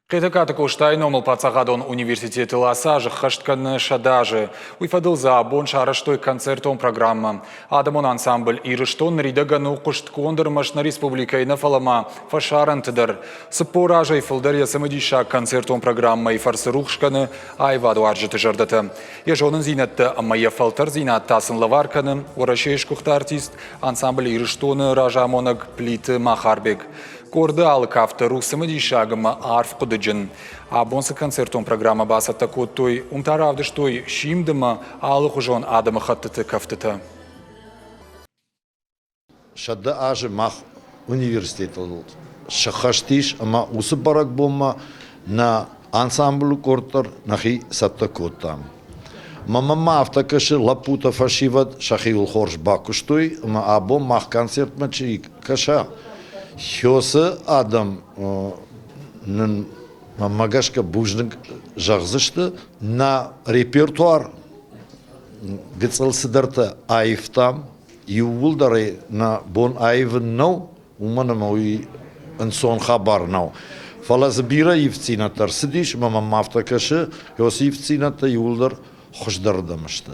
Қетекаты коштайын омыл пацағадон университеті ласажы қыштканы шадажы. Уйфадылза бон шарыштой концертон программа. Адамон ансамбль ирыштон ридагану кушткондырмашна республикайна фалама фашарантыдыр. Сыппоражай фылдар ясымыдиша концертон программа и фарсырухшканы айваду аржыты жырдыты. Ежонын зинатты аммая фалтар зинаттасын лаварканы, урашешкухта артист ансамбль ирыштоны ражамонаг плиты махарбек. Корды алык автору сымыдишагыма арф кудыджын. А бонсы концертон программа басатта коттой умтаравды штой шимдыма алык ужон адымы хаттыты кафтыты. Шадды ажы мах университет олд. Шахаштиш, ама усы барак болма на ансамблю корттар нахи сатта коттам. Мама автокаши лапута фашиват шахил хорш бакуштой, ама або мах концерт мачи каша. Хёсы адам магашка бужныг жағзышты на репертуар гыцылсыдырты айыфтам, ювулдары на бон айывын нау, уманам уи инсон хабар нау. Фалазы бира евцинаттар сидиш, мама мафтакашы, хёсы евцинатта ювулдар хошдардамышты.